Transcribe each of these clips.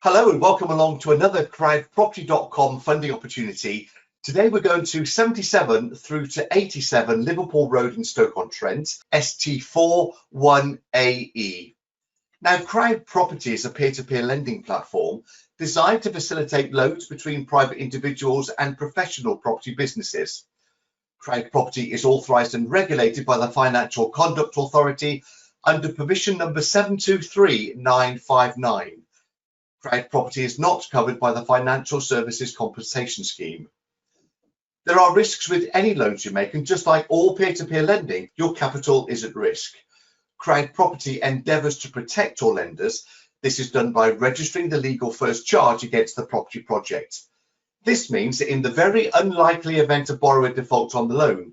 Hello and welcome along to another CrowdProperty.com funding opportunity. Today we're going to 77 through to 87 Liverpool Road in Stoke-on-Trent, ST41AE. Now, CrowdProperty is a peer-to-peer lending platform designed to facilitate loans between private individuals and professional property businesses. CrowdProperty is authorised and regulated by the Financial Conduct Authority under permission number 723959. CrowdProperty is not covered by the Financial Services Compensation Scheme. There are risks with any loans you make, and just like all peer-to-peer lending, your capital is at risk. CrowdProperty endeavours to protect your lenders. This is done by registering the legal first charge against the property project. This means that in the very unlikely event a borrower defaults on the loan,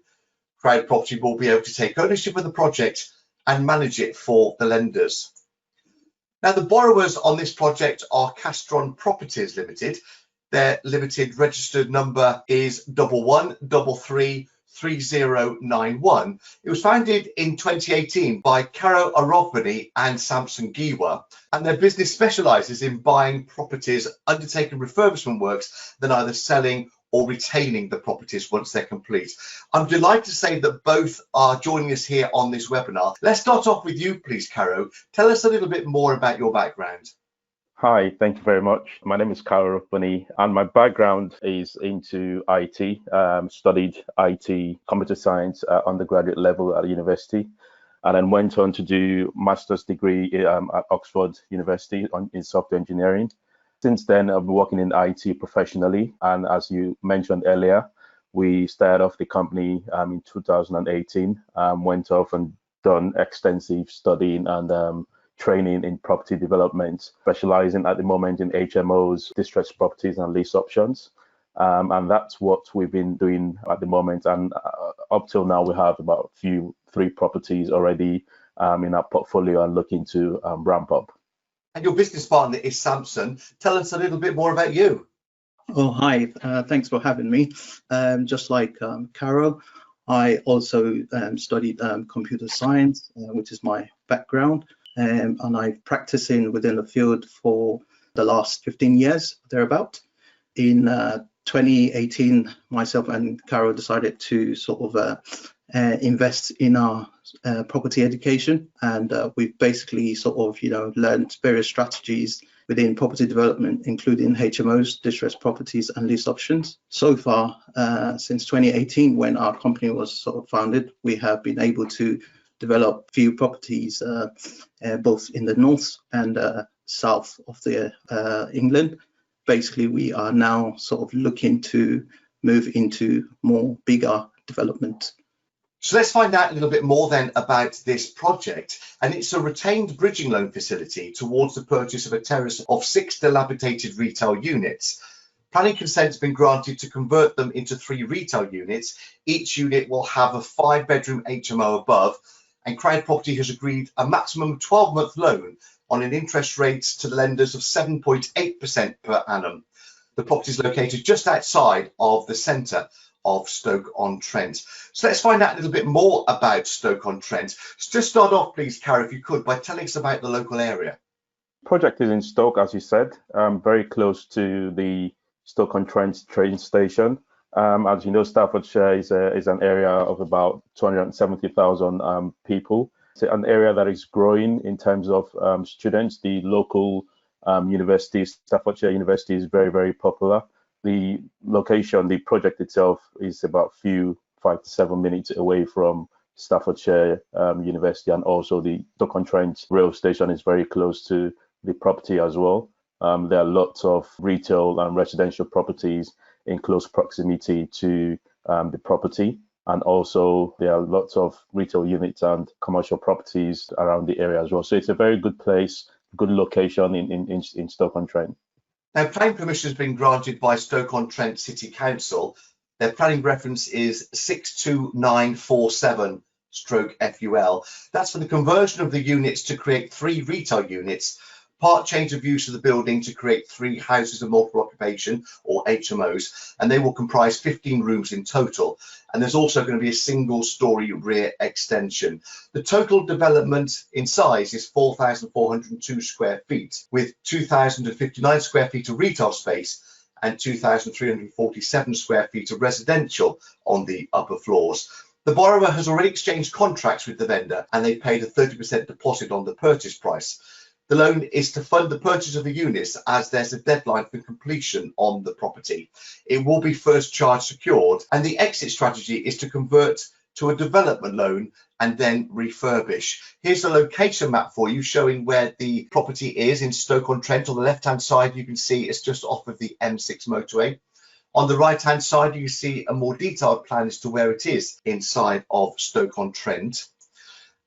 CrowdProperty will be able to take ownership of the project and manage it for the lenders. Now, the borrowers on this project are Castron Properties Limited. Their limited registered number is 11333091. It was founded in 2018 by Caro Arovbani and Samson Giwa, and their business specialises in buying properties, undertaking refurbishment works, then either selling or retaining the properties once they're complete. I'm delighted to say that both are joining us here on this webinar. Let's start off with you, please, Caro. Tell us a little bit more about your background. Hi, thank you very much. My name is Caro Arovbani, and my background is into IT. Studied IT, computer science at undergraduate level at university, and then went on to do master's degree at Oxford University in software engineering. Since then, I've been working in IT professionally, and as you mentioned earlier, we started off the company in 2018, went off and done extensive studying and training in property development, specializing at the moment in HMOs, distressed properties and lease options. And that's what we've been doing at the moment. And up till now, we have about three properties already in our portfolio and looking to ramp up. And your business partner is Samson. Tell us a little bit more about you. Oh, hi. Thanks for having me. Just like Caro, I also studied computer science, which is my background. And I've practicing within the field for the last 15 years, thereabout. In 2018, myself and Caro decided to sort of invest in our property education, and we've basically sort of learned various strategies within property development, including HMOs, distressed properties and lease options. So far, since 2018, when our company was sort of founded, we have been able to develop few properties both in the north and south of England. Basically, we are now sort of looking to move into more bigger development. So let's find out a little bit more then about this project. And it's a retained bridging loan facility towards the purchase of a terrace of 6 dilapidated retail units. Planning consent has been granted to convert them into 3 retail units. Each unit will have a 5-bedroom HMO above, and CrowdProperty has agreed a maximum 12-month loan on an interest rate to the lenders of 7.8% per annum. The property is located just outside of the centre of Stoke-on-Trent. So let's find out a little bit more about Stoke-on-Trent. So just start off, please, Caro, if you could, by telling us about the local area. Project is in Stoke, as you said, very close to the Stoke-on-Trent train station. As you know, Staffordshire is an area of about 270,000 people. It's an area that is growing in terms of students. The local university, Staffordshire University, is very, very popular. The location, the project itself, is about 5 to 7 minutes away from Staffordshire University, and also the Stoke-on-Trent rail station is very close to the property as well. There are lots of retail and residential properties in close proximity to the property, and also there are lots of retail units and commercial properties around the area as well. So it's a very good place, good location in Stoke-on-Trent. Now, planning permission has been granted by Stoke-on-Trent City Council. Their planning reference is 62947/FUL. That's for the conversion of the units to create 3 retail units, part change of use of the building to create 3 houses of multiple occupation, or HMOs, and they will comprise 15 rooms in total. And there's also going to be a single-storey rear extension. The total development in size is 4,402 square feet, with 2,059 square feet of retail space and 2,347 square feet of residential on the upper floors. The borrower has already exchanged contracts with the vendor and they paid a 30% deposit on the purchase price. The loan is to fund the purchase of the units as there's a deadline for completion on the property. It will be first charge secured, and the exit strategy is to convert to a development loan and then refurbish. Here's a location map for you showing where the property is in Stoke-on-Trent. On the left-hand side, you can see it's just off of the M6 motorway. On the right-hand side, you see a more detailed plan as to where it is inside of Stoke-on-Trent.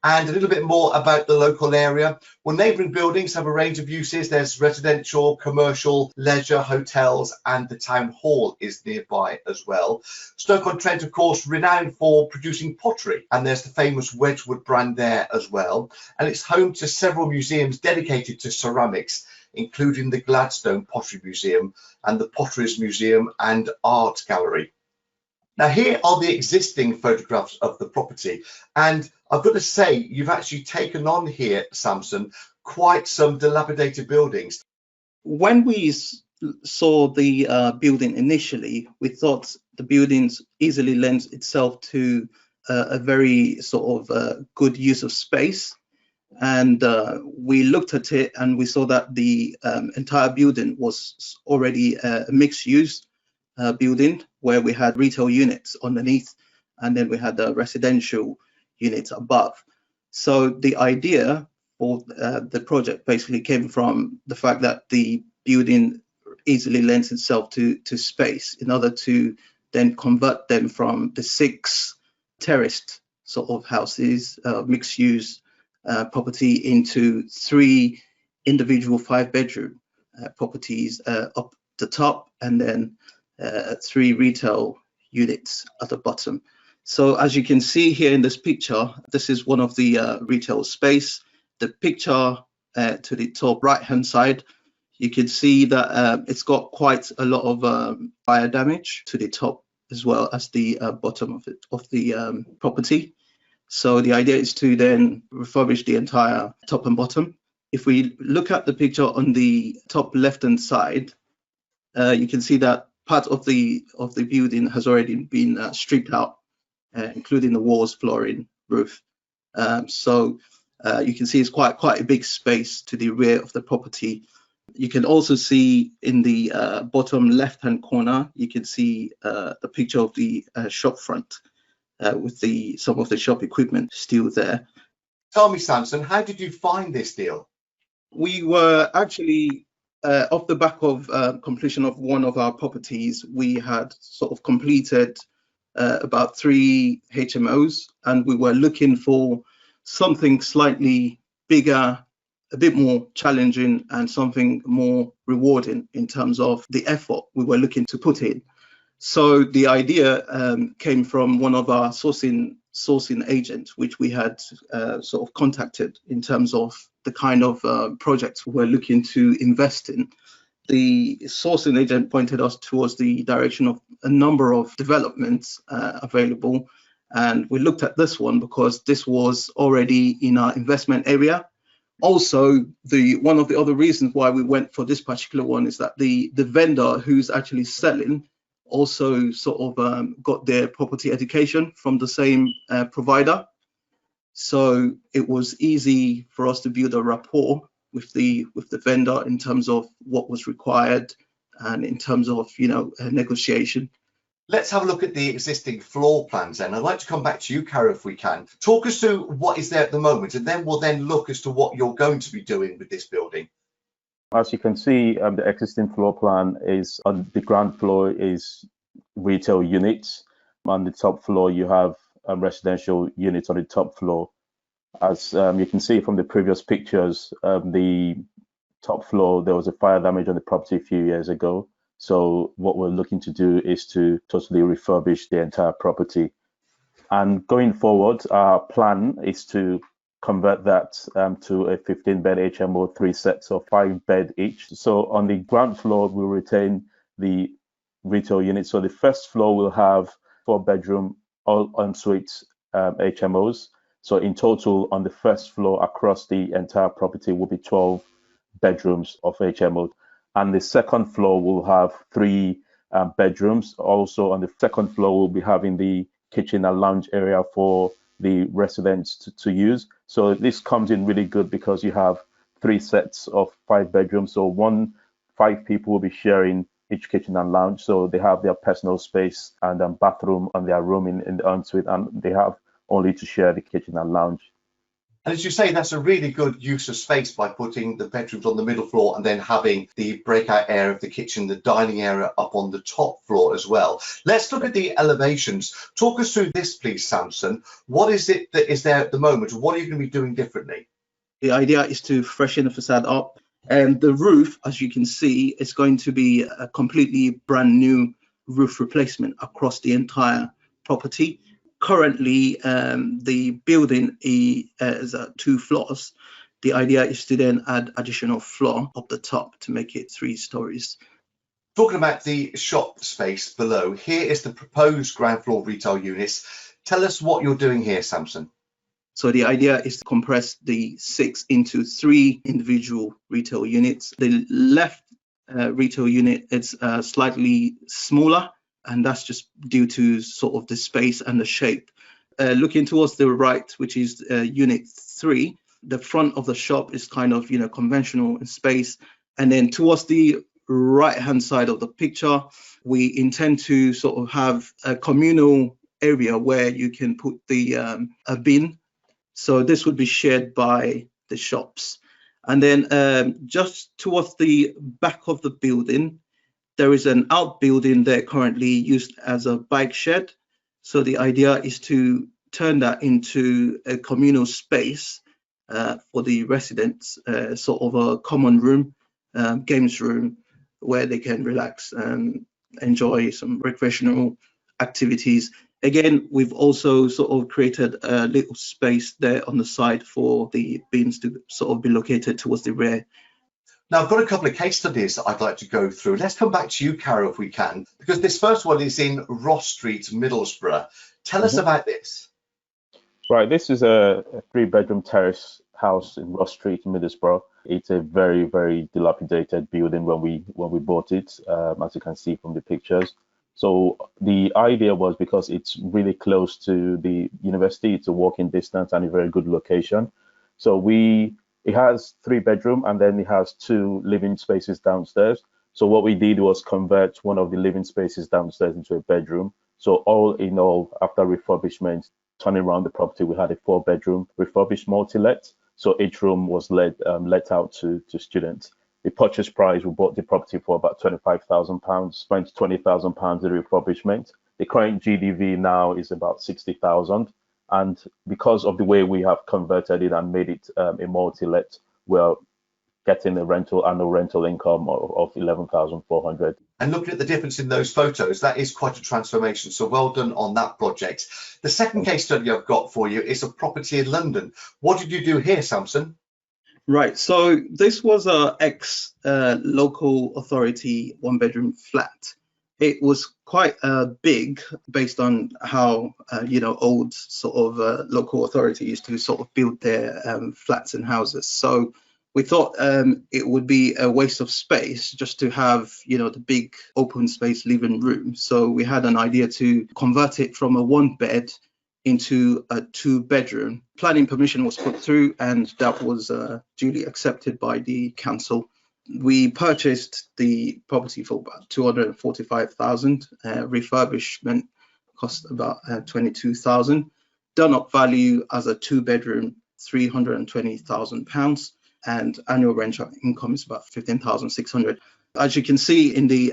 And a little bit more about the local area. Well, neighbouring buildings have a range of uses. There's residential, commercial, leisure, hotels, and the town hall is nearby as well. Stoke-on-Trent, of course, renowned for producing pottery, and there's the famous Wedgwood brand there as well. And it's home to several museums dedicated to ceramics, including the Gladstone Pottery Museum and the Potteries Museum and Art Gallery. Now, here are the existing photographs of the property, and I've got to say, you've actually taken on here, Samson, quite some dilapidated buildings. When we saw the building initially, we thought the building easily lends itself to a very sort of good use of space. And we looked at it and we saw that the entire building was already a mixed use building where we had retail units underneath and then we had the residential units above. So the idea for the project basically came from the fact that the building easily lends itself to space in order to then convert them from the 6 terraced sort of houses, mixed use property, into 3 individual 5-bedroom properties up the top, and then 3 retail units at the bottom. So as you can see here in this picture, this is one of the retail space. The picture to the top right hand side, you can see that it's got quite a lot of fire damage to the top as well as the bottom of the property. So the idea is to then refurbish the entire top and bottom. If we look at the picture on the top left hand side, you can see that part of the building has already been stripped out, including the walls, flooring, roof. So you can see it's quite a big space to the rear of the property. You can also see in the bottom left-hand corner, you can see the picture of the shop front with some of the shop equipment still there. Tell me, Samson, how did you find this deal? We were actually off the back of completion of one of our properties. We had sort of completed about 3 HMOs, and we were looking for something slightly bigger, a bit more challenging, and something more rewarding in terms of the effort we were looking to put in. So the idea came from one of our sourcing agents, which we had sort of contacted in terms of the kind of projects we're looking to invest in. The sourcing agent pointed us towards the direction of a number of developments available, and we looked at this one because this was already in our investment area. Also, one of the other reasons why we went for this particular one is that the vendor who's actually selling also sort of got their property education from the same provider. So it was easy for us to build a rapport with the vendor in terms of what was required and in terms of, negotiation. Let's have a look at the existing floor plans then. I'd like to come back to you, Cara, if we can. Talk us through what is there at the moment, and then we'll look as to what you're going to be doing with this building. As you can see, the existing floor plan is on the ground floor is retail units. On the top floor, you have residential units on the top floor. As you can see from the previous pictures, the top floor, there was a fire damage on the property a few years ago. So what we're looking to do is to totally refurbish the entire property. And going forward, our plan is to convert that to a 15-bed HMO, 3 sets of 5-bed each. So on the ground floor, we'll retain the retail unit. So the first floor will have 4-bedroom all ensuite HMOs. So in total, on the first floor across the entire property will be 12 bedrooms of HMO. And the second floor will have 3 bedrooms. Also on the second floor, we'll be having the kitchen and lounge area for the residents to use. So this comes in really good because you have 3 sets of 5 bedrooms. So 5 people will be sharing each kitchen and lounge. So they have their personal space and bathroom and their room in the ensuite, and they have only to share the kitchen and lounge. And as you say, that's a really good use of space by putting the bedrooms on the middle floor and then having the breakout area of the kitchen, the dining area up on the top floor as well. Let's look at the elevations. Talk us through this, please, Samson. What is it that is there at the moment? What are you going to be doing differently? The idea is to freshen the facade up. And the roof, as you can see, is going to be a completely brand new roof replacement across the entire property. Currently, the building is at 2 floors. The idea is to then add additional floor up the top to make it 3 stories. Talking about the shop space below, here is the proposed ground floor retail units. Tell us what you're doing here, Samson. So the idea is to compress the 6 into 3 individual retail units. The left retail unit is slightly smaller, and that's just due to sort of the space and the shape. Looking towards the right, which is unit 3, the front of the shop is kind of, conventional in space. And then towards the right-hand side of the picture, we intend to sort of have a communal area where you can put the a bin. So this would be shared by the shops. And then just towards the back of the building, there is an outbuilding there currently used as a bike shed. So the idea is to turn that into a communal space for the residents, sort of a common room, games room, where they can relax and enjoy some recreational activities. Again, we've also sort of created a little space there on the side for the bins to sort of be located towards the rear. Now, I've got a couple of case studies that I'd like to go through. Let's come back to you, Carol, if we can, because this first one is in Ross Street, Middlesbrough. Tell us about this. Right, this is a 3-bedroom terrace house in Ross Street, Middlesbrough. It's a very, very dilapidated building when we bought it, as you can see from the pictures. So the idea was because it's really close to the university, it's a walking distance and a very good location. So it has 3 bedrooms and then it has 2 living spaces downstairs. So what we did was convert one of the living spaces downstairs into a bedroom. So all in all, after refurbishment, turning around the property, we had a 4-bedroom refurbished multi-let. So each room was let out to students. The purchase price, we bought the property for about £25,000, spent £20,000 in refurbishment. The current GDV now is about 60,000. And because of the way we have converted it and made it a multi-let, we're getting a annual rental income of 11,400. And looking at the difference in those photos, that is quite a transformation. So well done on that project. The second case study I've got for you is a property in London. What did you do here, Samson? Right, so this was a ex-local authority 1-bedroom flat. It was quite big based on how, old sort of local authority used to sort of build their flats and houses. So we thought it would be a waste of space just to have, the big open space living room. So we had an idea to convert it from a 1-bed into a 2-bedroom. Planning permission was put through and that was duly accepted by the council. We purchased the property for about 245,000. Refurbishment cost about 22,000. Done up value as a 2-bedroom, £320,000, and annual rental income is about 15,600. As you can see in the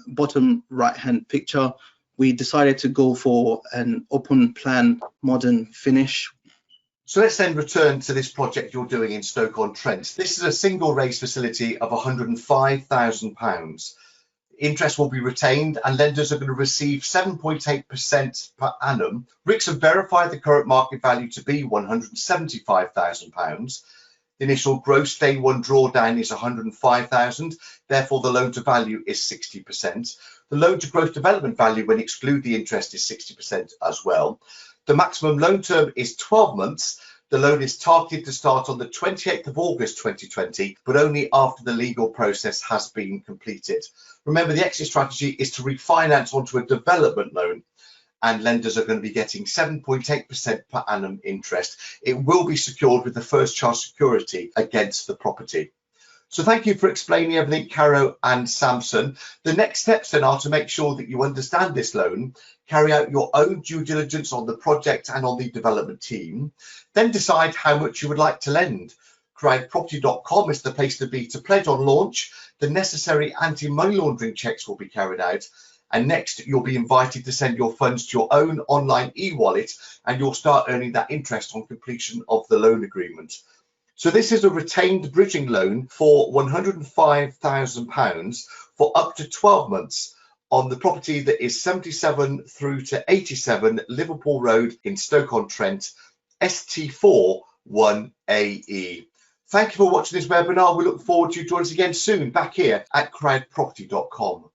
bottom right-hand picture, we decided to go for an open plan modern finish. So let's then return to this project you're doing in Stoke-on-Trent. This is a single raised facility of £105,000. Interest will be retained and lenders are going to receive 7.8% per annum. RICS have verified the current market value to be £175,000. The initial gross day one drawdown is 105,000, therefore the loan to value is 60%. The loan to gross development value when exclude the interest is 60% as well. The maximum loan term is 12 months. The loan is targeted to start on the 28th of August 2020, but only after the legal process has been completed. Remember, the exit strategy is to refinance onto a development loan, and lenders are going to be getting 7.8% per annum interest. It will be secured with the first charge security against the property. So thank you for explaining everything, Caro and Samson. The next steps then are to make sure that you understand this loan, carry out your own due diligence on the project and on the development team, then decide how much you would like to lend. CrowdProperty.com is the place to be to pledge on launch. The necessary anti-money laundering checks will be carried out. And next, you'll be invited to send your funds to your own online e-wallet, and you'll start earning that interest on completion of the loan agreement. So this is a retained bridging loan for £105,000 for up to 12 months on the property that is 77 through to 87 Liverpool Road in Stoke-on-Trent, ST4 1AE. Thank you for watching this webinar. We look forward to you joining us again soon back here at CrowdProperty.com.